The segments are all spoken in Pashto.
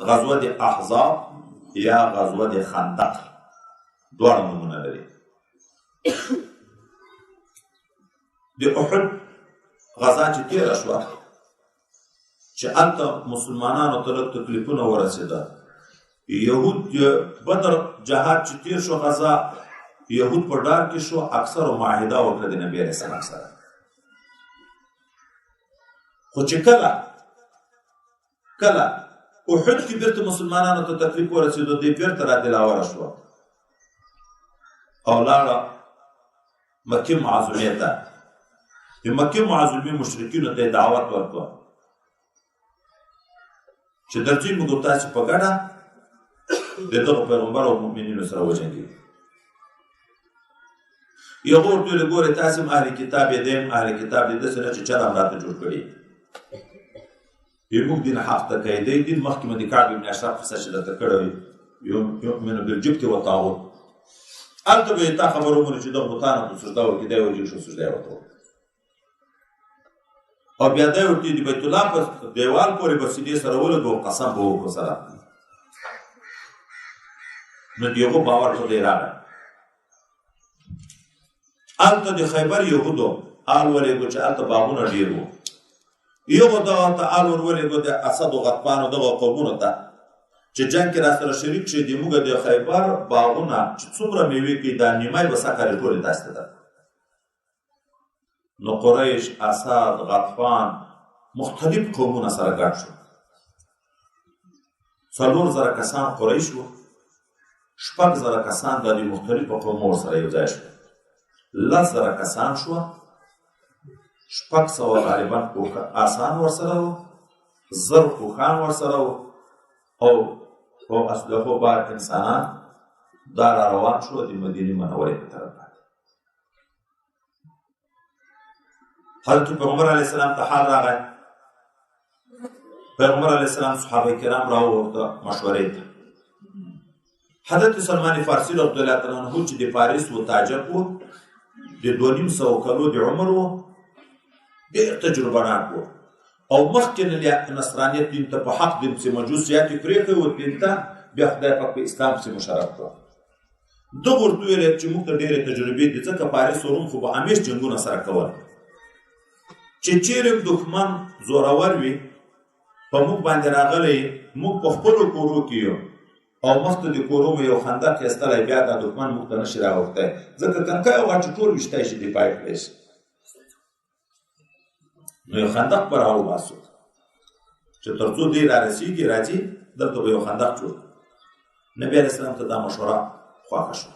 غزوه د احزاب یا غزوه د خندق دواړه نومونه لري. د احد غزا چې تېره شوه چې هلته مسلمانانو ته لږ تکلیفونه ورسېده. یهود بدر جهاد چې تېر شو غزا یهود په ډار کې شو، اکثرو معاهده وکړه د نبي علیه السلام سره. خو چې کله احد کې بیرته مسلمانانو ته تکلیف ورسېدو دوی بیرته رادلاوره شوه او لاړه مکې معظمې ته. د مکې معظمې مشرکینو ته یې دعوت ورکړه چې درځئ موږ تاسې په ګډه د دغه پیغمبر او مؤمنینو سره وجنګېږو. یغو ورته ویل ګورئ تاسې هم اهل کتاب یې دی هم اهل کتاب دی، داسې نه چې چل هم راته جوړ کړي موږ دین حق ته کوي. دی دین مخکې مې د کعب بن اشرف قصه چې درته کړې وي یؤمن بالجبت والطاغوت، هلته به یې تا خبر ومنو چې دغه بتانو ته سجده وکړي، دی وجې شو سجده یې ورته وکړه او بیا دی ورته د بیت الله په دیوال پورې به سینې سره ولګو او قسم به وکړو سره. نو د یهو باور په دی راغی. هلته د خیبر یهودو آل ولېږو چې هلته باغونه ډېر وو. یو دغه ته آل ورولېږو د اسد و غطفانو دغه قومونو ته چې جنګ کې راسره شریک شي. د موږ د خیبر باغونه چې څومره میوې کوي دا نیمای به سکرې ټولې تاسې ته درکړو. نو قریش، اسد، غطفان مختلف قومونه سره ګډ شو. 4,000 کسان قریش وو، 6,000 کسان د مختلفو قومونو سره یو ځای شول. 10,000 کسان شوه، 600 غالبا آسان ورسره وو، 1000 کوخان ورسره وو او اسلحو بار انسانان دا را روان شو د مدینې منورې په طرف. حضرت پیغمبر علیه السلام ته حال راغی. پیغمبر علیه السلام صحابه کرام راوورته مشورې ته. حضرت سلمان فارسی رضی الله تعالی عنه چې د فارس و تاجر و، د 2,500 کلو د عمر و، ډېر تجربه ناک و او مخکې نه نصرانیت دین ته په حق دین پسې مجوسیات یې پرېښی و، دین ته بیا خدای پاک په اسلام پسې مشرف کړه. دغه ورته ویل چې موږ ته ډېرې تجربې دي، ځکه فارس و روم خو به همیش جنګونه سره کول. چې چیرې دښمن زورور وي په موږ باندې راغلی، موږ په خپلو کورو کې یو او مخته د کورو مو یو خندق ایستلی، بیا دا دښمن موږ ته نشي راوښتی، ځکه کنکای او غټ ټول ویشتی شي دفاع یې کړی شي. نو یو خندق به راوباسو چې تر څو دی رارسېږي راځي دلته به یو خندق جوړ. نبي علیه السلام ته دا مشوره خوښه شوه.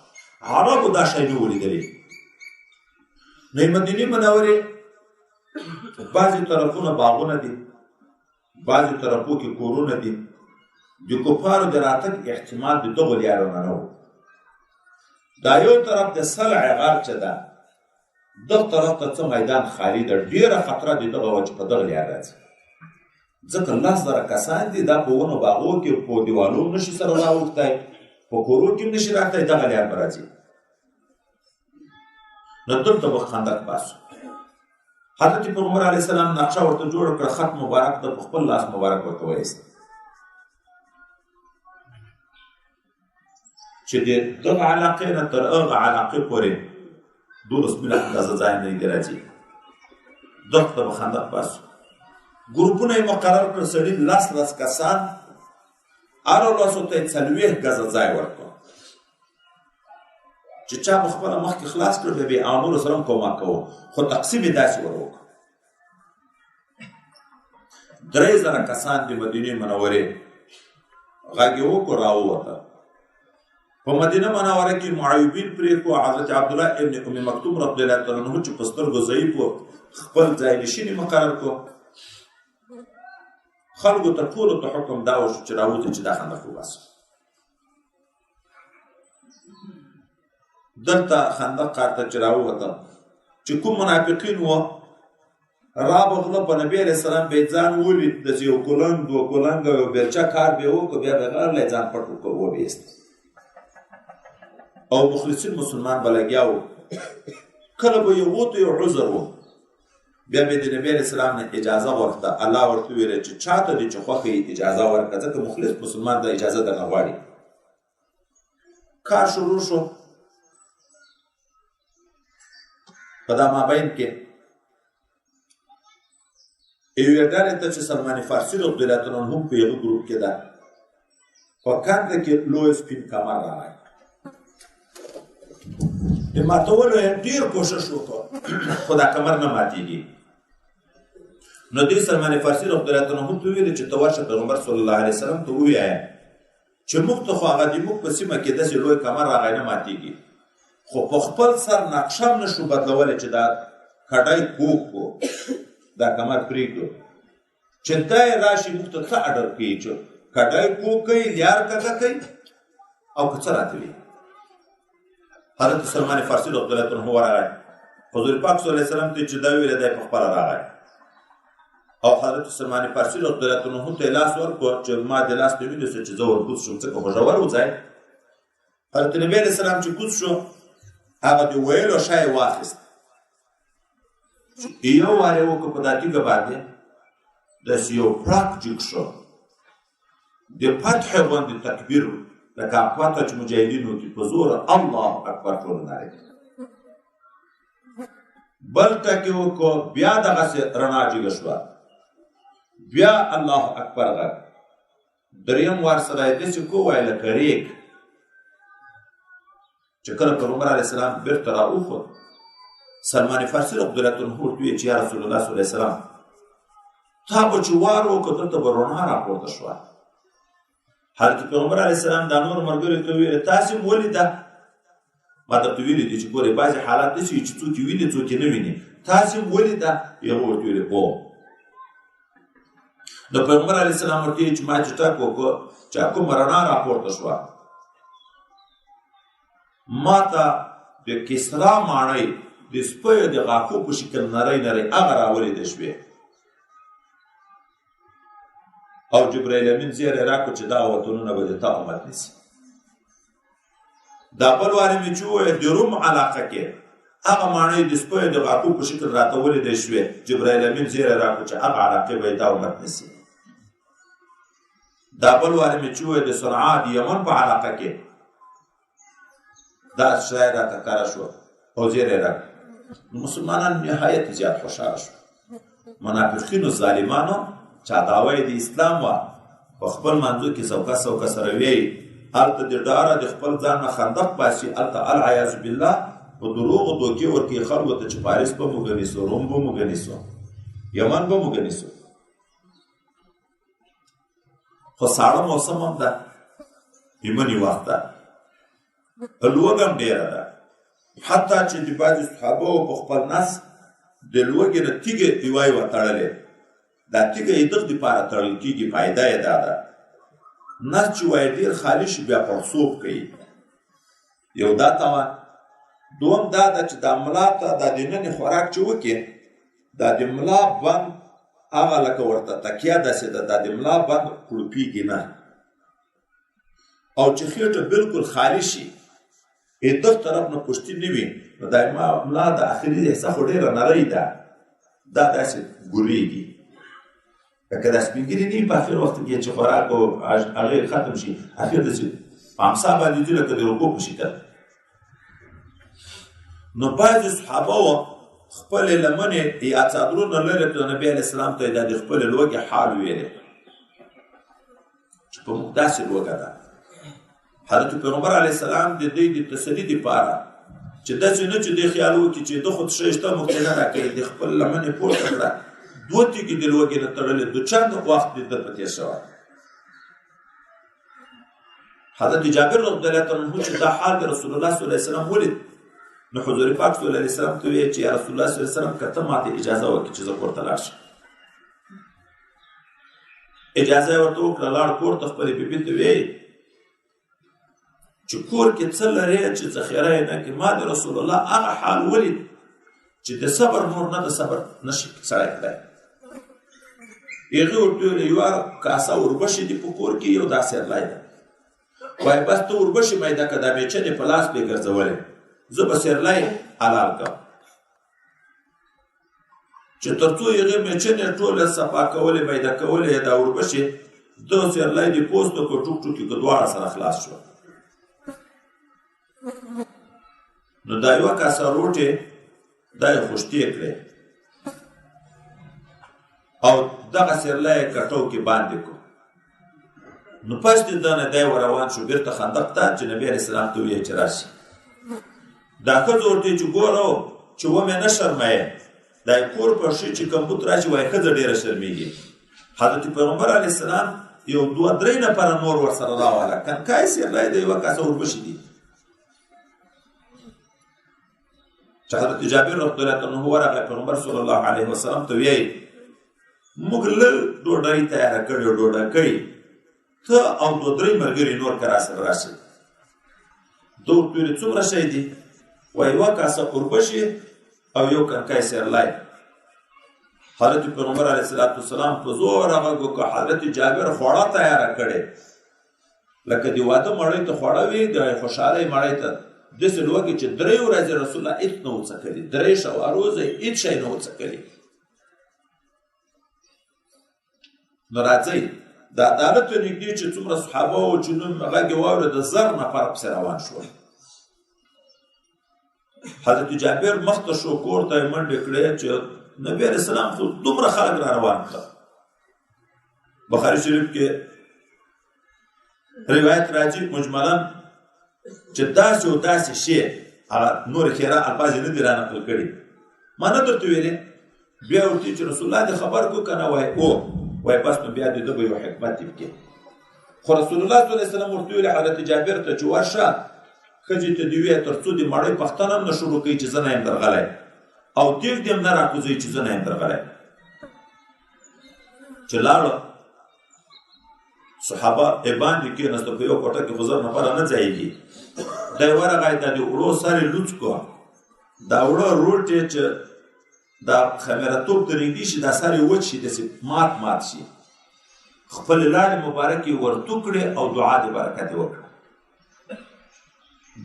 عربو دا شی نه و لیدلی. نو مدینې منورې بعضې طرفونه باغونه دي، بعضې طرفو کې کورونه دي. د کفارو د راتګ احتمال د دغو لیارو نه و. دا یو طرف د سلع غار چې ده، دغه طرف ته څه میدان خالي ده، ډېره خطره د دغه وجه په دغه لیار راځي. ځکه 10,000 کسان دي، دا په ونو باغو کې په دیوالو نشي سره راوښتی، په کورو کې نشي راغلی، دغه لیار به راځي. نو دلته به خندق باسو. حضرت پیغمبر علیه السلام نقشه ورته جوړه کړه، خط مبارک ته په خپل لاس مبارک ورته وایست چې د دغه علاقې نه تر هغه علاقې پورې 12 میله اندازه ځای نه دی راځي. دغه ته به خندق باسو. ګروپونه یې مقرر کړ، سړي 10 کسان، هرو 10 ته یې 40 ګزه ځای ورکړ چې چا به خپله مخکې خلاص کړ، بیا به امرو سره هم کومک کوو، خو تقسیم یې داسې ور وکړ. 3,000 کسان د مدینې منورې غږ یې وکړ، راووته. په مدینه منوره کې معیوبین پرېښو. حضرت عبدالله ابن ام مکتوم رضی الله تعالی عنه چې په سترګو ضعیف و، خپل ځای نشیني مقرر کړو. خلکو ته ټولو ته حکم دا وشو چې راوځي چې دا خندق وباسو. دلته خندق کار ته چې راووته، چې کوم منافقین وو رابغله په نبي علیه السلام به ځان ولید، داسې یو کلنګ 2 کلنګ یو بیلچه کار به یې وکړو، بیا به غرلی ځان پټ وکړو وبیست. او مخلصین مسلمان به لګیا وو. کله به یو وته یو عذر و، بیا مې د نبي علیه السلام نه اجازه وغوښته. الله ورته وویل چې چاته دې چې خوښه یې اجازه ورکړه، ځکه مخلص مسلمان دا اجازه درنه غواړي. کار شروع شو. په دا مابین کې یوې ډلې ته چې سلمان فارسي رضی الله عنه هم په یوه ګروپ کې ده، په کنده کې لوی سپین کمر راغی. د ماتولو یې ډېر کوشش وکړ، خو دا کمر نه ماتېږي. نو دوی سلمان فارسي رضی الله عنه هم ته وویل چې ته ورشه پیغمبر صلی الله علیه وسلم ته ووایه چې موږ ته خو هغه د موږ په سیمه کې داسې لوی کمر راغی نه ماتېږي، خو په خپل سر نقشه هم نشو بدلولی چې دا کډی کوږ کړو، دا کمر پرېږدو، چې دا یې راشي موږ ته څه اډر کوي چې کډی کوږ کوي، لیار کږه کوي او که څه راته وي. حضرت سلمان فارسي رضی الله عنه ورغی، حضور پاک صلی الله علیه وسلم ته چې دا ویله دی په خپله راغی او حضرت سلمان فارسي رضی الله عنه ته یې لاس ورکړو چې ما د لاس ته ونیسو چې زه ورکوز شم، ځکه خو ژور و ځای. حضرت نبي علیه السلام چې کوز شو، هغه د ویلو شی یې واخیست، یو وار یې وکړو په دا تیږه باندې داسې یو پړک جګ شو، د فتح غوندې تکبیر لکه اقواته چې مجاهدینو کې په زوره الله اکبر ټوله نارې کړه. بل ټکي وکړو، بیا دغسې رڼا جګه شوه، بیا الله اکبر غږ، دریم وار سره یې داسې کووایه لکه ریګ. چې کله پیغمبر علیه السلام بیرته راوخوت، سلمان فارسي رضی الله عنه ورته وویل چې یا رسول الله صلی الله علیه وسلم تا به چې وار وکړه دلته به رڼا راپورته شوه. حضرت پیغمبر علیه السلام دا نور ملګرو ته وویل تاسې هم ولیده؟ ما درته ویلي دي چې ګورې بعضې حالات داسې وي چې څوک یې ویني څوک یې نه ویني، تاسې هم ولیده؟ هغه ورته ویلې هو. د پیغمبر علیه السلام ورته ویل چې ما چې ټک وکړو چې کومه رڼا راپورته شوه، ما ته د کسرا ماڼۍ د سپیو د غاښو په شکل نری نری هغه راولیدې شوې، او جبرائیل امین زیری راکړو چې دا وطنونه به د تا امت نیسي. دا بل وارې مې چې وویل د روم علاقه کې هغه ماڼۍ د سپیو د غاښو په شکل راته ولیدې شوې، جبرائیل امین زیری راکړو چې هغه علاقې به د تا امت نیسي. دا بل وارې مې چې وویل د صنعا د یمن په علاقه کې دا شای راته کاره شو او زیری راکړو. مسلمانان نهایت زیات خوشحاله شو. منافقینو ظالمانو چې دعوه یې د اسلام وه، په خپل منځو کې سوکه سوکه سره ویل، هلته د ډاره د خپل ځان نه خندق باسي، هلته العیاذ بالله په دروغو دوکې ورکوي خلکو ته چې پاریس به موږ نیسو، روم به موږ نیسو، یمن به موږ نیسو. خو ساړه موسم هم ده، د مني وخت ده، لوږه هم ډېره ده، حتی چې د بعضې صحابو په خپل نس د لوږې نه تیږې دیوای وه تړلې، دا تیږه یې دغه دپاره تړل کېږي، فایده یې دا ده نس چې وایي ډېر خالي شي بیا پړسوب کوي. یو دا تمه، دوم دا ده چې دا ملا ته دا د ننې خوراک چې وکړي، دا د ملا بند هغه لکه ورته تکیه داسې ده، دا د ملا بند کړوپېږي نه، او چې خېټه بلکل خالي شي، دغه طرف نه پشتي نه وي، نو دا ملا د اخري حصه خو ډېره نری ده، دا داسې ګورېږي لکه دا سپین ږیري نه په اخر وخت کې چې خوراک او هغې ختم شي، اخر داسې په امسا باندې ځي لکه د رکو په شکل. نو بعضې صحابه وه خپلې لمنې یا څادرونه لرې کړه، نبي علیه السلام ته یې دا د خپلې لوږې حال ویلې چې په موږ داسې لوږه ده. حضرت پیغمبر علیه السلام د دوی د تسلي دپاره چې داسې نه چې دوی خیال وکړي چې ده خو څه شته موږ ته نه راکوي، د خپل لمنې پورته کړه، دوه تیږې د لوږې نه تړلې، دو چند وخت د ده په تېر شوی. حضرت جابر رضی الله عنه چې دا حال د رسول الله صلی الله علیه وسلم ولید، نو حضور پاک صلی الله علیه وسلم ته ویل چې یا رسول الله صلی الله علیه وسلم که ته ماته اجازه وکړي چې زه کور ته لاړ شم. اجازه یې ورته وکړه، لاړ کور ته، خپلې بیبي ته ویل چې کور کې څه لرې چې ذخیره یې نه کړي. ما د رسول الله هغه حال ولید چې د صبر نور نه د صبر نشي سړی کړی. هغې ورته ویل یوه کاسه وربشې دي په کور کې، یو دا سیرلی ده، وایي بس ته وربشې میده که دا میچن یې په لاس پرې ګرځولی، زه به سیرلی حلال کړم. چې تر څو هغې میچنې ټوله صفا کولې پیدا کولې دا وربشې دغه سیرلی د پوستو که ټوک ټوکې که دواړه سره خلاص شوه. نو دا یوه کاسه روټې دا یې خوشتې کړې او دغه سیرلی یې کټو کې باندې کړو. نو پس د ده نه دی روان شو بیرته خندق ته چې نبي علیه السلام ته وویل چې راشي. دا ښځه ورته چې ګوره چې ومې نه شرموې دا یې کور په شي چې کمبود راشي وایي ښځه ډېره شرمېږي. حضرت پیغمبر علیه السلام یو 2-3 نفره نور ورسره راواله کنکای سیرلی د یوه کاسه وربشې دي چې حضرت جابر رضی الله عنه ورغلی پیغمبر صلی الله علیه وسلم ته ویل موږ لږ ډوډۍ تیاره کړې او ډوډۍ کړې ته او 2-3 ملګري نور که راسره راشئ. ده ورته ویلې څومره شی دي؟ وایي یوه کاسه اوربشې او یو کنکی سیرلی. حضرت پیغمبر علیه السلام په زور غږ وکړ حضرت جابر خوړه تیاره کړې لکه د واده مړۍ ته خوړه وي د خوشحالۍ مړۍ ته داسې لوږې چې 3 ورځې رسول الله هېڅ نه و څکلي 3 شوه روزه یې هېڅ شی نه و څکلي. نو راځئ د عدالت ته نږدې چې څومره صحابه وو چې نوم غږ یې واورېد 1000 نفر پسې روان شول. حضرت جابر مخته شو کور ته یې منډې کړې چې نبی علیه السلام خو دومره خلک را روان کړه. بخاري شریف کې روایت راځي مجملا چې داسې او داسې شی هغه نور خیره الفاظ یې نه دي رانقل کړي. ما نه درته ویلې بیا ورته چې رسول الله دې خبر کو که نه وایي او وایي بس نو بیا د ده به یو حکمت دې وکړي. خو رسول الله صلی الله علیه وسلم ورته ویلې حضرت جابر ته چې ورشه ښځې ته دې ووایه تر څو د مړۍ پختنه هم نه شروع کوي چې زه نه یم درغلی او دیګ دې هم نه راکوزوي چې زه نه یم درغلی. چې لاړه صحابه یې باندې کېناسته په یو کوټه کې خو 1000 نفره نه ځایږي. دی ورغی دا د وړو سر یې لوڅ کړه دا وړه روټ یې چې دا خمیرتوب ته نږدې شي دا سر یې وچ شي داسې مات شي خپلې لاړې مبارکې ورتو کړې او دعا د برکت یې وکړه.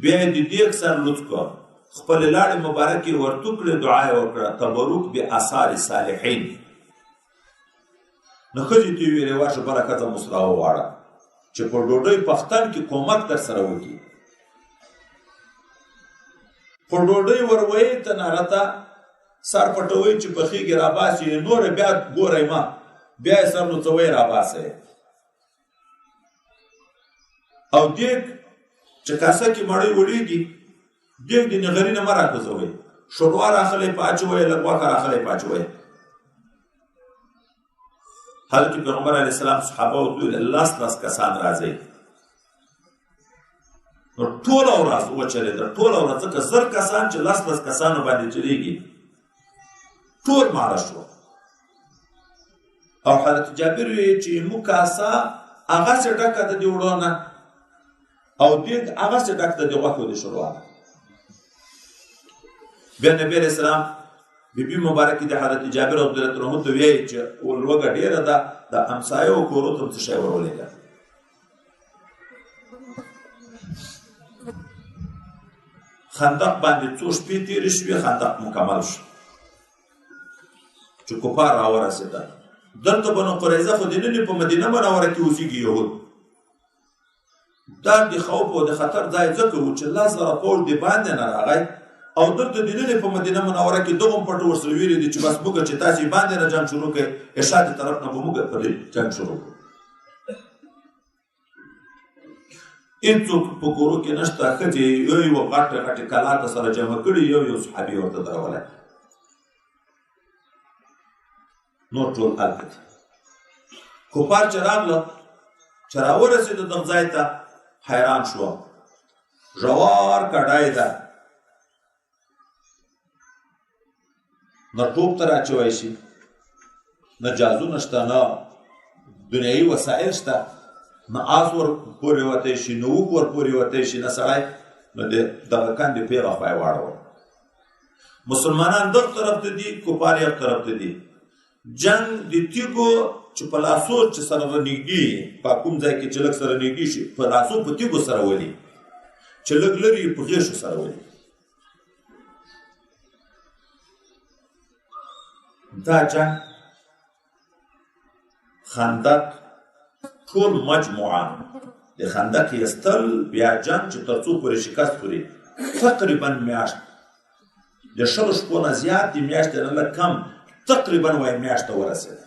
بیا یې د دیګ سر لوڅ کړه خپلې لاړې مبارکې ورتو کړې دعا یې وکړه تبرک بآثار صالحین. نو ښځې ته یې ویلې ورشه بله ښځه مسله وغواړه چې په ډوډۍ پختن کې کومک در سره وکړي. په ډوډۍ ورویې ته نارته سر پټوئ چې پخېږي راباسي نوره بیا ګورئ ما بیا یې سر لوڅوئ راباسئ او دیګ چې کاسه کې مړۍ وړېږي دیګ د نغري نه مه راکوزوئ شوروا راخلی په اچوئ لږ غوښه راخلی په اچوئ. حضرت پیغمبر علیه السلام صحابه ورته وویل 10 کسان راځئ. نو ټوله ورځ وچلېده ټوله ورځ ځکه 1000 کسان چې 10 کسانو باندې چلېږي ټول ماړه شو. او حضرت جابر وی چې مو کاسه هغسې ډکه ده د وړو نه او دیګ هغسې ډک ده د غوښو د شوروا نه. بیا نبي علیه السلام بیبي مبارکې د حضرت جابر رضی الله عنه ته ویل چې لوږه ډېره ده د همسایو کورو ته څه شی ورولېږه. خندق باندې څو شپې تېرې شوې خندق مکمل شو چې کفار راورسېدل. دلته بنو قریظه خو د نن په مدینه منوره کې اوسېږي یهود. دا د خوف او د خطر ځای ځکه و چې 10,000 پوځ د باندې نه راغی او دلته د نن په مدینه منوره کې دغه پټ ورسره ویلي دي چې بس موږ چې تاسې باندې نه جنګ شروع کړئ ارشاد طرف نه به موږ پرې جنګ شروع کړو. هېڅوک په کورو کې نشته. ښځې یو غټې غټې کلاته سره جمع کړي یو صحابي ورته درولی نور ټول هلته دي. کفار چې راغله چې راورسېده دغه ځای ته حیران شوه. ژور کډای ده نه ټوپ ته راچوی شي نه جازونه شته نه دنیایي وسایل شته نه آس ور پورې وتی شي نه اوښ ور پورې وتی شي نه سړی نو د دغه کندې پیغه خوا یې واړول. مسلمانان دغه طرف ته دي کفار یو طرف ته دي. جنگ د تیګو چې په لاسو چې سره نږدې په کوم ځای کې چې لږ سره نږدې شي په لاسو په تیګو سره ولي چې لږ لرې په غېږو سره ولي. دا جنگ خندق ټول مجموعه د خندق ایستل بیا جنگ چې تر څو پورې شکست خوري تقریبا میاشت د شلو شپو نه زیات د میاشتې نه لږ کم تقریبا وایي میاشت ته ورسېد.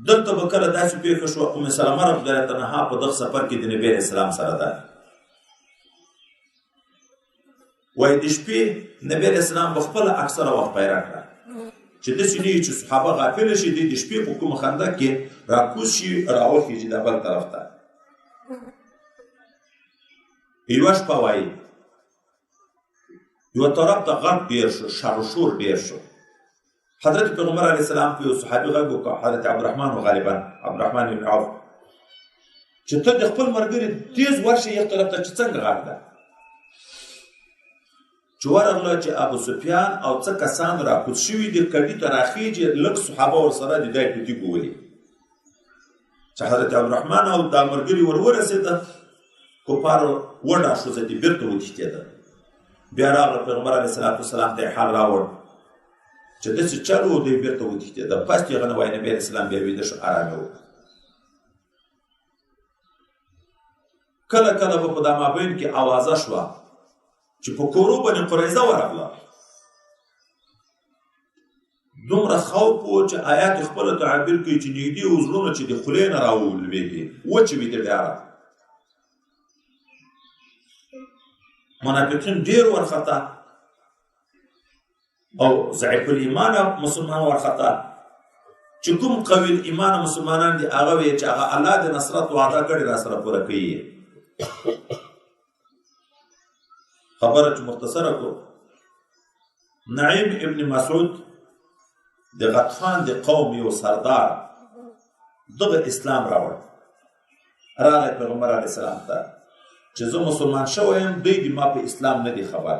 دلته به کله داسې پېښه شوه ام سلمه رضی الله عنها په دغه سفر کې د نبي علیه السلام سره ده. وایي د شپې نبي علیه السلام به خپله اکثره وخت پیره کړه چې داسې نه وي چې صحابه غافله شي دوی د شپې په کومه خندق کې راکوز شي راوخیږي د بل طرف ته. یوه شپه وایي یوه طرف ته غرب ډېر شو، شر و شور ډېر شو. حضرت پیغمبر علیه السلام په یو صحابي غږ وکړ، حضرت عبدالرحمن و غالبا عبدالرحمن بن عوف، چې ته د خپل ملګري تیز ورشې یو طرف ته چې څنګه غږ ده. چې ورغله چې ابو سفیان او څه کسان راکوز شوي دي کډې ته راخیږي، لږ صحابه ورسره د دی ټوټي ګولي. چې حضرت عبدالرحمن او دا ملګري ورورسېده کفارو وډه ښځه دې بېرته وتښتېده. بیا راغله پیغمبر علیه السلام ته یې حال راوړ چې داسې چل و دوی بېرته وتښتېده. پس چې هغه نه وایي نبي علیه السلام بیا ویده شو، ارام یې وکړه. کله کله به په دا مابین کې اوازه شوه چې په کورو بني قریظه ورغله. دومره خوف و چې آیات خپله تعبیر کوي چې نږدې و زړونه چې د خولې نه راولوېږي وچې وي د ډیاره. منافقین ډېر ورخطا او ضعیف الایمان مسلمان ورخطا. چې کوم قوي الایمان مسلمانان دي هغه وایي چې هغه الله د نصرت وعده کړې را سره پوره کوي. خبره چې مختصره کړو، نعیم ابن مسعود د غطفان د قوم یو سردار دغه اسلام راوړ. راغی پیغمبر علیه السلام ته چې زه مسلمان شوی یم، دوی د ما په اسلام نه دي خبر.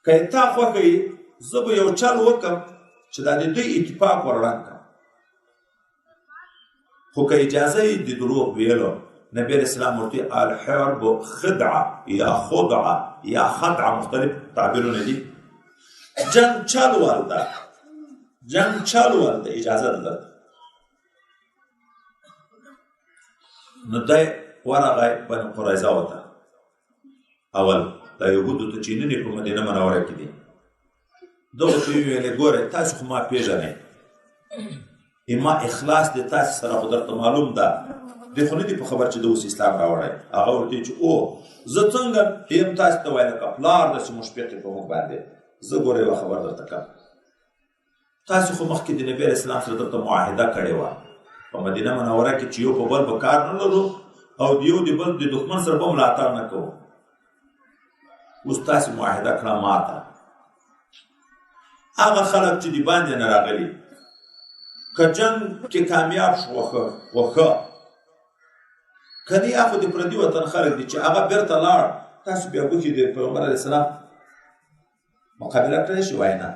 که یې تا خوښه یي زه به یو چل وکړم چې دا د دوی اتفاق ورړنګ کړم، خو که اجازه یې د دروغ ویلو. نبی علیه السلام ورته الحرب خدعه یا خدعه یا خدعه مختلف تعبیرونه دي. جنگ چل ورده، جنگ چل ورده، اجازه ده. نو دی ورغی بني قریظه وته. اول دا یهودو ته چې نن یې په مدینه منوره کې دي، دغو ته یې ویلې ګورئ تاسو خو ما پېژنئ، ما اخلاص دی تاسو سره خو درته معلوم ده، دی خو نه دي په خبر چې د اوس اسلام راوړی. هغه ورته چې او زه څنګه یم تاسو ته وایي لکه پلار داسې مشفق یې په موږ باندې، زه ګوره یوه خبر درته کړم. تاسو خو مخکې د نبي علیه السلام سره درته معاهده کړې وه په مدینه منوره کې چې یو په بل به کار نه لرو او د یو د بل د دښمن سره به ملاتړ نه کوو. اوس تاسې معاهده کړه ماته. هغه خلک چې د باندې نه راغلي که جنګ کې کامیاب شو وښه، که نه یا خو د پردي وطن خلک دي چې هغه بېرته لاړ، تاسو بیا ګوښې د پیغمبر علیه السلام مقابله کړی شي؟ وایي نه.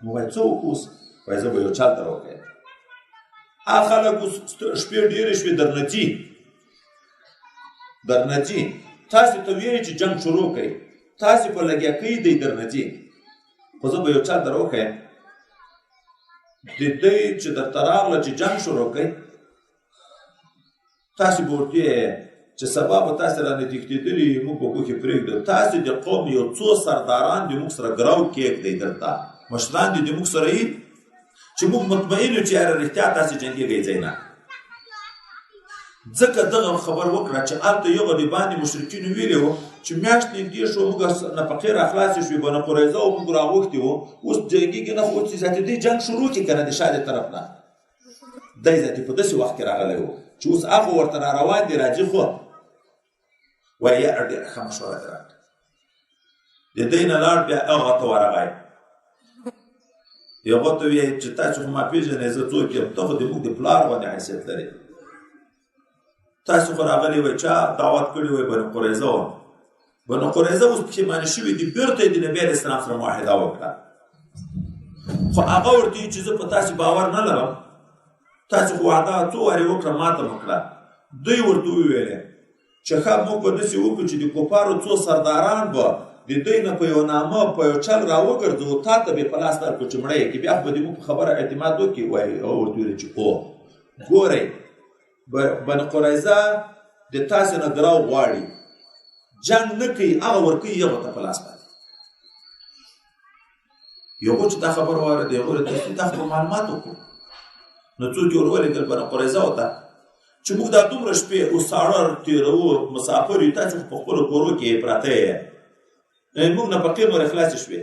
نو وایي څه وکړو اوس؟ وایي زه به یو چل ته وکړم. هغه خلک اوس شپې ډېرې شوې درنه ځي، تاسې ته ویلي چې جنګ شروع کړئ، تاسې په لګیا کوي دی درنه ځي، خو زه به یو چل در وښیم. د دوی چې درته راغله چې جنګ شروع کړئ، تاسې به ورته چې سبا به تاسې رانه تښتېدلي موږ به ګوښې پرېږدو. تاسې د قوم یو څو سرداران د موږ سره ګراو کېږدئ، دلته مشران دي د موږ سره یي چې موږ مطمئن یو چې یاره رښتیا تاسې جنګېږئ ځئ نه. ځکه دغه خبر وکړه چې هلته یوه د باندې مشرکینو ویلي وو چې میاشت نږدې شو موږ نفقې راخلاصې شوې بني قریظه او موږ راغوښتي وو، اوس جنګېږي نه، خو اوس ذاتي دوی جنګ شروع کړي که نه د شا د طرف نه. دی ذاتي په داسې وخت کې راغلی وو چې اوس هغه ورته راروان دي راځي، خو وایي یاره ډېره ښه مشوره دې راکړه. د دوی نه لاړ، بیا هغه ته ورغی، هغه ته ویې چې تاسو خو ما پېژنئ زه څوک یم، ته خو د موږ د پلار غوندې حیثیت لرې، تاسو خو راغلي وایي چا دعوت کړي وایي بني قریظه وه. بني قریظه اوس پښیمانه شوي دي، بېرته یې د نبي علیه السلام سره معاهده وکړه. خو هغه ورته وایي چې زه په تاسې باور نه لرم، تاسې خو وعده څو وارې وکړه ماته مه کړه. دوی ورته وویلې چې ښه موږ به داسې وکړو چې د کفارو څو سرداران به د دوی نه په یو نامه په یو چل راوګرځو تا ته به یې په لاس درکړو چې مړه یې کړي بیا خو به د موږ په خبره اعتماد وکړي وایي هغه ورته ویل چې ګورئ بني قریظه د تاسې نه ګراو غواړي جنګ نه کوي هغه ورکوي یغو ته په لاس باندې یغو چې دا خبره واورېده هغوی ته دا خو معلومات وکړو نو څوک یې ورولېږل بني قریظه ته چې موږ دا دومره شپې اوس ساړه تېروو مسافر یو تاسې خو په خپلو کورو کې پراته یې موږ نفقې نورې خلاصې شوې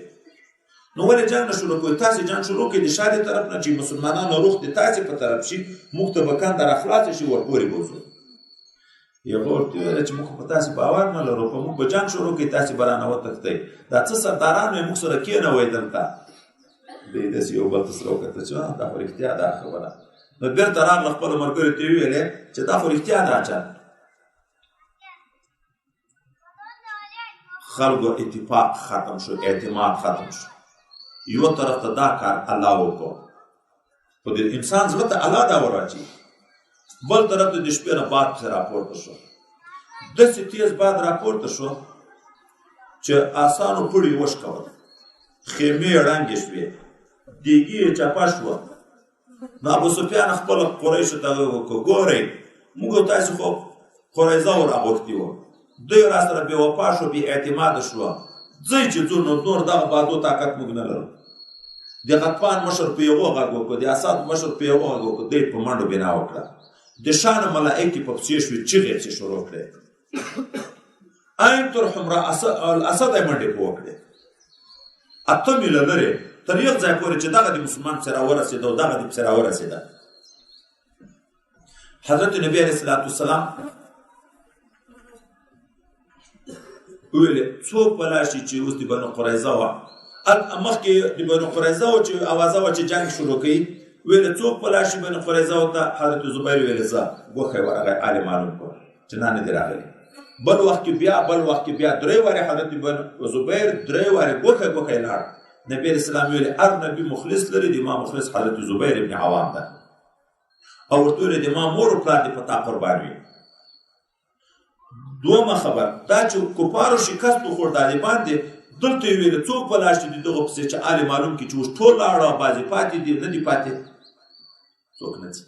نو ولې جنګ نه شروع کوئ تاسې جنګ شروع کړئ د شا دې طرف نه چې مسلمانانو روح د تاسې په طرف شي موږ ته به کنده راخلاصه شي ورپورې بوځو یغو ورته وویل چې موږ په تاسې باور نه لرو په موږ به جنګ شروع کړئ تاسې به رانه وتښتئ دا څه سرداران وې موږ سره کېنوئ دلته دی داسې یو بل ته سره وکتل چې دا خو رښتیا دا خبره نو بېرته راغله خپلو ملګرو ته یې وویلې چې دا خو رښتیا ده اچان خلکو اتفاق ختم شو اعتماد ختم شو یو طرف ته دا کار الله وکړو خو د انسان زړه ته الله دا وراچي بل طرف ته د شپې نه باد پسې راپورته شو داسې تیز باد راپورته شو چې اسانو پړي وشکول خیمې ړنګې شوې دیګي یې چپه شوه نو ابو سفیان خپل قریشو ته وکړو ګورئ موږ تاسې خو قریظه وراغوښتي وو دوی را سره بې وفا شو بې اعتماده شوه ځئ چې ځو نو نور دغه بادو طاقت موږ نه لرو د غطفان مشر په یوه غږ وکړو د اسد مشر په یوه غږ وکړو دوی په منډو بنا وکړه د شانه ملائکې په پسې شوې چغې پسې شروع کړې عین تر حمرا الاسد یې منډې په وکړې اته میله لرې تر یو ځای پورې چې دغه د مسلمان پسې راورسېده او دغه د پسې راورسېده حضرت نبی علیه الصلاة والسلام ویلې څوک به لاړ شي چې اوس د بنو قریظه وه مخکې د بنو قریظه وه چې اوازه وه چې جنګ شروع کوي ویلې څوک به لاړ شي بنو قریظه ته حضرت زبیر ویلې زه ګوښه یې ورغی آل معلوم کړه چې نه نه دې راغلی بل وخت کې بیا درې وارې حضرت زبیر درې وارې ګوښه یې لاړ نبی علیه السلام ویلې هر نبي مخلص لري د ما مخلص حضرت زبیر ابن عوام ده او ورته ویلې د ما مور و پلار دې په تا قربان وي دومه خبر دا چې کفارو شکست وخوړ طالبان دي دلته یې ویل څوک به لاړ شي د دغو پسې چې آل معلوم کړي چې اوس ټول لاړه بعضې پاتې دي نه دي پاتې څوک نه ځي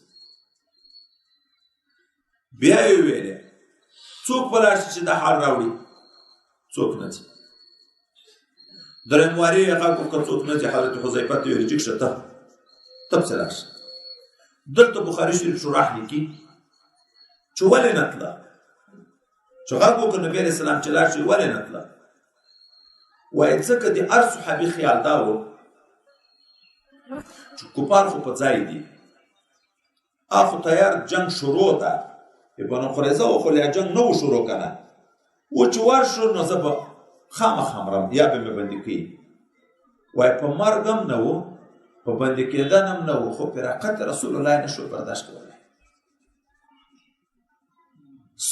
بیا یې ویلې څوک به لاړ شي چې دا حال راوړي څوک نه ځي درېیم وارې یې غږ وکړه څوک نه ځي حضرت حذیفه ته ویلې جګ شه ته پسې لاړ شه دلته بخاري شریف شرح لیکي چې ولې نه تله چې غږ وکړ نبي علیه السلام چې لاړ شي ولې نه تله وایي ځکه د هر صحابي خیال دا و چې کفار خو په ځای دي خو تیار جنګ شروع ده بنو قریظه و خو لا جنګ نه و شروع که نه و چې ورشو نو زه به خامخا مرم یا به مې بندي کوي وایي په مرګ هم نه و په بندي کېدن هم نه و خو فراقت رسول الله نه شو برداشت کولی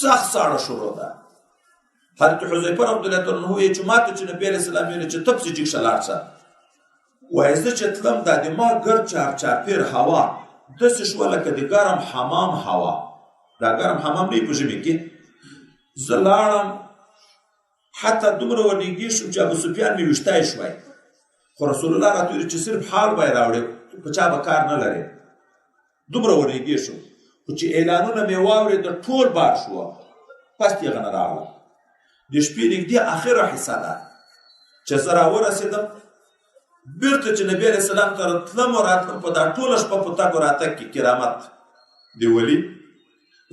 سخت ساړه شروع ده حضرت حذیفه رضی الله عنه وایي چې ماته چې نبي علیه السلام ویلې چې ته پسې جګ شه لاړ شه وایي زه چې تلم دا د ما ګرد چارپیر هوا داسې شوه لکه د ګرم حمام هوا دا ګرم حمام نه وي په ژمي کې زه لاړم حتی دومره ورنږدې شوم چې ابو سفیان مې ویشتی شوی خو رسول الله راته ویلي چې صرف حال به یې راوړې په چا به کار نه لرې دومره ورنږدې شوم خو چې اعلانونه مې واورېده ټول بار شوه پس یې نه راغله د شپې نږدې اخره حصه ده چې زه راورسېدم بېرته چې نبي علیه السلام ته تلم او راتلم په دا ټوله شپه په تګ و راتګ کې کرامت د ولي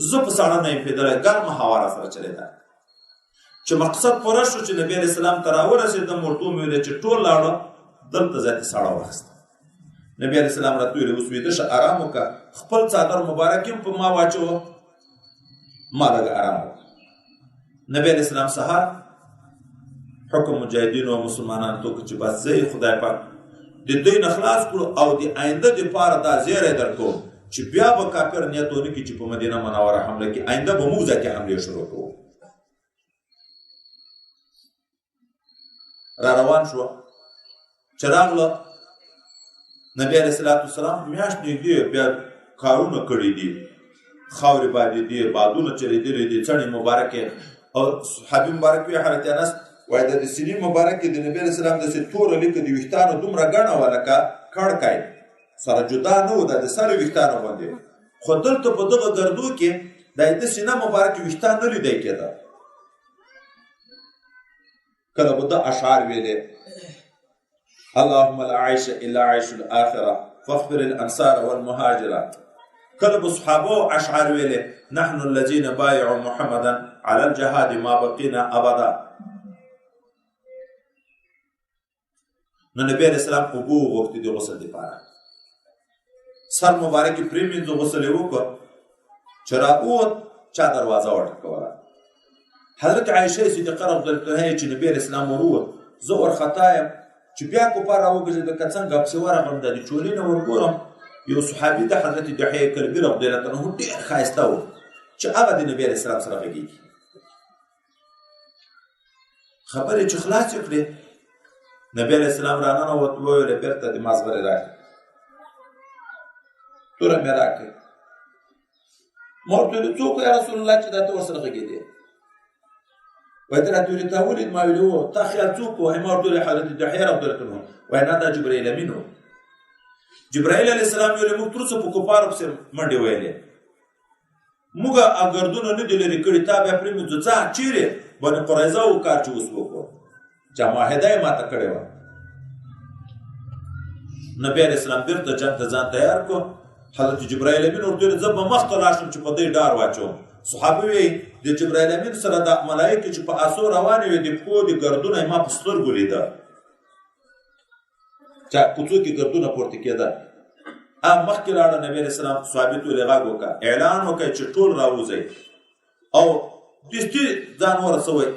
زه په ساړه نه یم پوهېدلی ګرمه هوا راسره چلېده چې مقصد پوره شو چې نبي علیه السلام ته راورسېدم ورته ومې ویلې چې ټول لاړه دلته ځای ته ساړه واخیسته نبي علیه السلام راته ویلې اوس ویده شه ارام وکړه خپل څادر مبارک هم په ما واچوه ما لږ ارام وکړه نبی علیه السلام سهار حکم مجاهدینو او مسلمانانو ته وکړه چې بس زه خدای پاک د دوی نه خلاص کړو او د آینده دپاره دا زیری درکوم چې بیا به کافر نیت ونه کړي چې په مدینه منوره حمله کړي آینده به موږ ذاتي حملې شروع کوو را روان شو چې راغله نبی علیه السلام میاشت نږدې بیا کارونه کړي دي خاورې باندې دي بادونه چلېدلي دي څڼې مبارکې او صحابي مبارک وي حضرت انس وایي د سینې مبارک کې د نبي علیه السلام داسې توره لیکه د ویښتانو دومره ګڼه وه لکه کړکی سره جدا نه و دا د سر ویښتانو غوندې خو دلته په دغه ګردو کې د ده سینه مبارکې ویښتان نه لیدی کېده کله به ده اشعار ویلې اللهم لا عيش الا عيش الاخره فاغفر الانصار والمهاجره کله به صحابه اشعار ویلې نحن الذين بايعوا محمدا على الجهاد ما بقينا ابدا نو نبی علیہ السلام اوبه وغوښتې د غسل دپاره سر مبارکې پرېمینځو غسل یې وکړ چې راووت چا دروازه وټکوله حضرت عایشه صدیقه رضی الله عنها چې نبی علیه السلام ورووت زه ورخطا یم چې بیا کوپار راوګرځېده که څنګه پسې ورغلم د چولې نه ورګورم یو صحابي د حضرت دحیه کلبي رضی الله عنه ډېر ښایسته و چې هغه د نبي علیه السلام سره غږېږي خبرې چې خلاصې کړې نبی علیه السلام راننوت وویل بېرته د مازغرې راکړې توره مې راکړې ما ورته ویل څوک یا رسول الله چې دا ته ورسره غږېدې وایي ته راته ویلې تا ولید ما ویلې هو تا خیال څوک و وایي ما ورته ویلې حضرت دحیه رضی الله عنه وایي نه دا جبرائیل امین و جبرائیل علیه السلام ویلې موږ تر اوسه په کفارو پسې منډې ویلې موږ ګردونه نه دي لرې کړي تا بیا پرېمینځو ځه چیرې بني قریظه و کار چې اوس وکړو چې معاهده یې ماته کړې وه نبي علیه السلام بېرته جنګ ته ځان تیار کړو حضرت جبرائیل امین ورته ویل زه به مخته لاړ شم چې په دې ډار واچوم صحابه وایي د جبرائیل امین سره د ملایکې چې په آسو روانې وې د پښو د ګردونه یې ما په سترګو لیده چې کوڅو کې ګردونه پورته کېده مخکې لاړه نبي علیه السلام صحابي ته ویلې غږ وکړه اعلان وکړئ چې ټول راوځئ او دستي ځان ورسوئ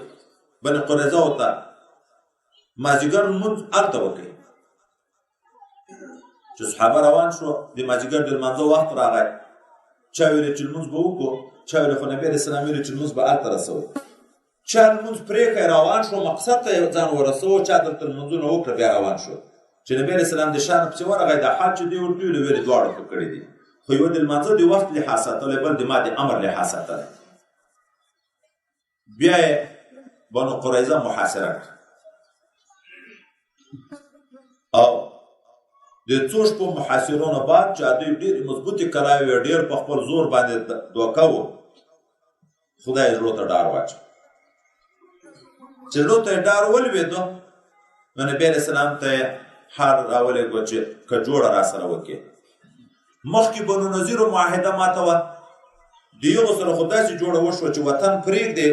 بني قریظه ته مازدیګر لمونځ هلته وکړئ چې صحابه روان شو د مازدیګر د لمانځه وخت راغی چا ویلې چې لمونځ به وکړو چا ویلې خو نبي علیه السلام ویلې چې لمونځ به هلته رسوئ چا لمونځ پرېښی روان شو مقصد ته یې ځان ورسوه چا دلته لمونځونه وکړه بیا روان شو چې نبی علیه السلام د شا نه پسې ورغی دا حال چې دوی ورته ویلې ویلې دواړو ښه کړي دي خو یو د لمانځه د وخت لحاظ ساتلی بل د ما د امر لحاظ ساتلی بیا یې بنو قریظه محاصره کړه او د څو شپو محاصرو نه بعد چې دوی ډېرې مضبوطې کلاوې وې ډېر په خپل زور باندې دوکه و خدای زړو ته ډار واچو چې زړو ته یې ډار ولوېده نو نبي علیه السلام ته یې حال راولېږه چې که جوړه را سره وکړې مخکې بنو نظیرو معاهده ماته وه د یغو سره خو داسې جوړه وشوه چې وطن پرېږدې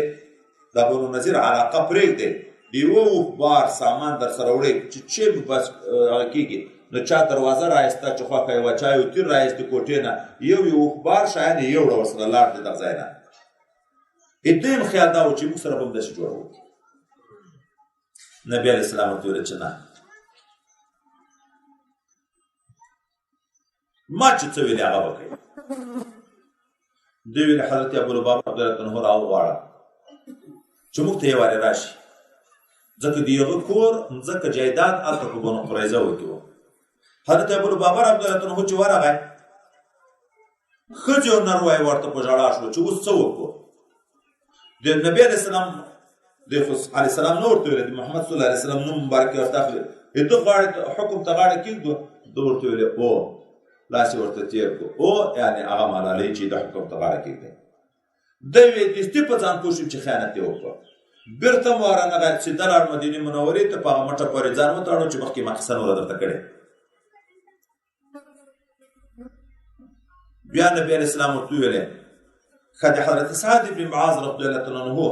دا بنو نظیر علاقه پرېږدې د یوه بار سامان در سره وړې چې بس هغه کېږي نو چا دروازه رایسته چې خوښه یې وه چا یو تیر رایستې کوټې نه یو بار شیان یې یوړه ورسره لاړ دې دغه ځای نه دویم خیال دا و چې موږ سره به هم داسې جوړه وکړي نبي علیه السلام ورته ویل چې نه ما چې څه ویلې هغه وکړئ دوی ویلې حضرت ابولبابا رضی الله عنه راوغواړه چې موږ ته یې وارې راشي ځکه د هغه کور ځکه جایداد هلته په بنو قریظه کې و حضرت ابولبابا رضی الله عنه چې ورغی ښځې او نر وایي ورته په ژړا شو چې اوس څه وکړو د نبي علیه السلام علیه السلام نه ورته ویلې د محمد صلی الله علیه وسلم نوم مبارک یې ورته اخلي ده غاړې حکم ته غاړه کېږدو ده ورته ویلې او لاس یې ورته تېر کړو او یعنې هغه ملالۍ چې د حکم ته غاړه کېږدی ده یې دستي په ځان پوه شو چې خیانت یې وکړو بېرته مو رانغی سیده لاړ مدینې منورې ته په هغه مټه پورې ځان وتړو چې مخکې ما قصه نوره درته کړې بیا نبي علیه السلام ورته وویلې ښه د حضرت سعد بن معاذ رضی الله عنه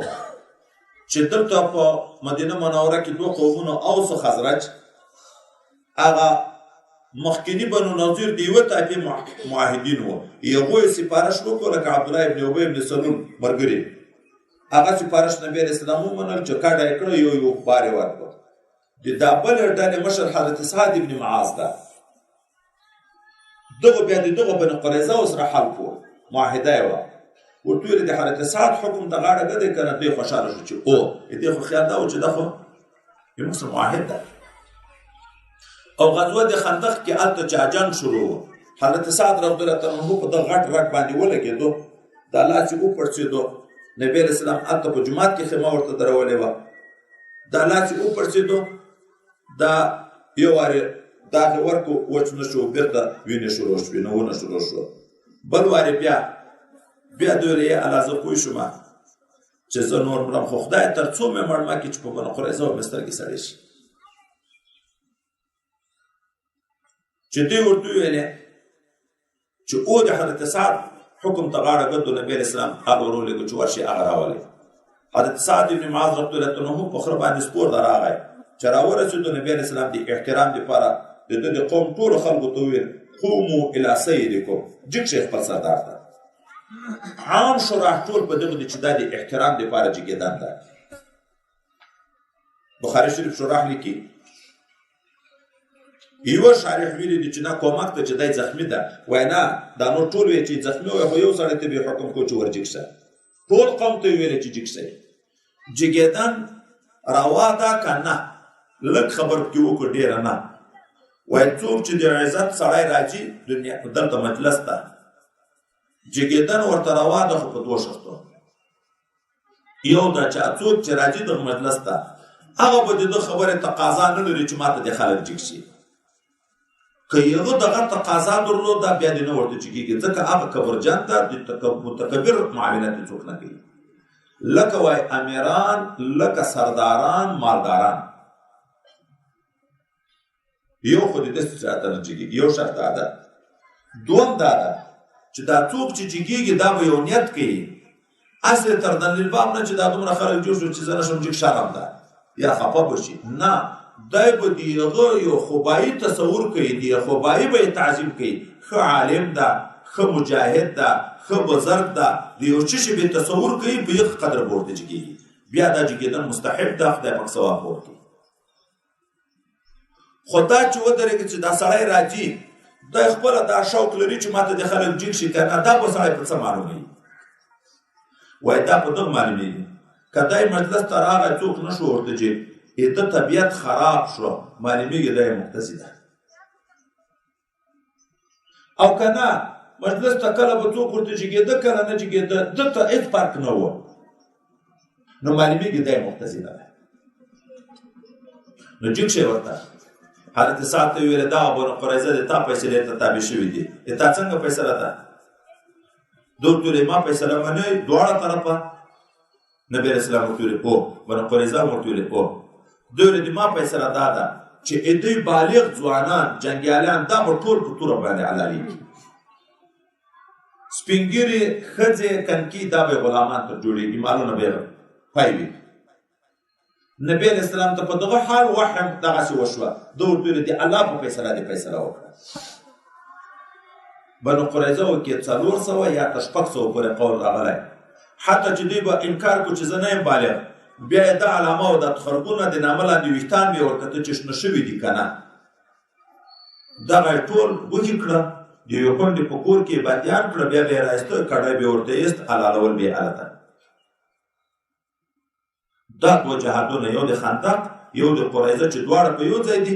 چې دلته په مدینه منوره کې دوه قومونه اوس او خزرج هغه مخکینی بنو نظیر د یوه طایفې معاهدین وو یوه یې سپارش وکړو لکه عبدالله ابن ابی ابن سلول ملګري هغه سپارش نبي علیه السلام ومنل چې کډه یې کړه یو اخبار یې ورکړو د دا بلې ډلې مشر حضرت سعد بن معاذ ده دغه بیا د دغه بنو قریظه سره حل کړو معاهده یې وه ورته ویلې د حضرت سعد حکم ته غاړه ږدئ که نه دوی خوشحاله شو چې او دې خو خیال دا و چې دا خو زموږ سره معاهد ده او غزوه د خندق کې هلته چې جنګ شروع و حضرت سعد رضی الله عنه په دغه غټ باندې ولګېدو دا لاس یې وپړسېدو. نبي علیه السلام هلته په جومات کې خیمه ورته درولې وه. دا لاس یې وپړسېدو، دا یو وارې داغې ورکو، وچ نه شو، بېرته وینې شروع شوې، نوونه شروع شو. بل وارې بیا دوی ویل یا الله زه پوه شوم چې زه نور مرم، خو خدای تر څو مې مړ مه کړي چې په بنو قریظه به مې سترګې سړې شي. چې دوی ورته وویلې چې او د حضرت سعد حکم ته غاړه ږدو، نبي علیه السلام هغه ورولېږه چې ورشي هغه راولئ. حضرت سعد بن معاذ رضی الله عنه په خره باندې سپور ته راغی. چې راورسېدو نبي علیه السلام د احترام دپاره د ده د قوم ټولو خلکو ته وویل قومو الی سیدکم، جګ شئ خپل سردار ته. عام شراح ټول په دغه دي چې دا د احترام دپاره جګېدن ده. بخاري شریف شراح لیکي یوه شارح ویلي دي چې نه کومک ته چې دی زخمي ده، وایي نه دا نور ټول وایي چې زخمي وایي، خو یو سړی ته به حکم کو چې ور جګ شه. ټول قوم ته یې ویلې چې جګ شئ. جګېدن روا ده که نه؟ لږ خبر پکې وکړو، ډېره نه. وایي څوک چې د عزت سړی راځي دلته مجلس ته، جګېدن ورته روا ده، خو په دوه شرطو. یو دا چې څوک چې راځي دغه مجلس ته هغه به د ده خبرې تقاضا نه لري چې ماته دې خلک جګ شي. که یغه دغه تقاضا درلوده بیا دې نه ورته جګېږي، ځکه هغه کبرجن ده، د متکبر معاونت یې څوک نه کوي. لکه وایي امیران، لکه سرداران، مالداران. یو خو دې داسې چاته نه جګېږي. یو شرط دا ده. دوم دا ده چې دا څوک چې جګېږي دا به یو نیت کوي، هسې تر دلالباب نه چې دا دومره خلک جوړ شو چې زه نه شم جګ شرم ده یا خفه به شي. نه، دی به د هغه یو خوبایي تصور کوي، د خوبایي به یې تعظیم کوي. ښه عالم ده، ښه مجاهد ده، ښه بزرګ ده، د یو څه شي به تصور کوي، په یغه قدر به ورته جګېږي. بیا دا جګېدن مستحب ده، خدای پاک ثواب ورکوي. خو دا چې ودرېږي چې دا سړی راځي، دی خپله دا شوق لري چې ماته د خلک جګ شي، که نه دا به سړی په څه معلوموي؟ وایي دا په دغه معلومېږي که دی مجلس ته راغی څوک نه شو ورته جګ، د طبیعت خراب شو، معلومېږي دا یې مقتضي ده. او که نه مجلس ته کله به څوک ورته جګېده کله نه جګېده، دلته هېڅ فرق نه و، نو معلومېږي دا یې مقتضي ده. نو جګ شی ورته. حضرت سعد ته ویل دا بنو قریظه د تا فیصلې ته تابع شوي دي، د تا څنګه فیصله ده؟ دوی ورته ویل ما فیصله منئ دواړه طرفه؟ نبي علیه السلام ورته ویل هو. بنو قریظه ورته ویل هو. دوی ویل ما فیصله دا ده چې دوی بالغ ځوانان جنګیالیان دا به ټول په توره باندې حلالېږي. سپین ږیرې ښځې کنکي دا به غلامان تر جوړېږي، مالونه به یې پای وي. نبي علیه السلام ته په دغه حال وحی دغسې وشوه. ده ورته ویل د الله په فیصله دې فیصله وکړه. بنو قریظه کې 400 یا 600 پورې قول راغلی. حتی چې دوی به انکار کو چې زه نه یم بالغ، بیا یې دا علامه او دا تخرګونه د نامه لاندې ویښتان مې ورکته چې شنه شوي دي که نه. دغه یې ټول وږي کړه، د یوې کونډې په کور کې یې بندیان کړه، بیا به یې رایسته، کډی به یې ورته ایست، حلالول به یې هلته. دا دوه جهادونه، یو د خندق یو د قریظه، چې دواړه په یو ځای دي.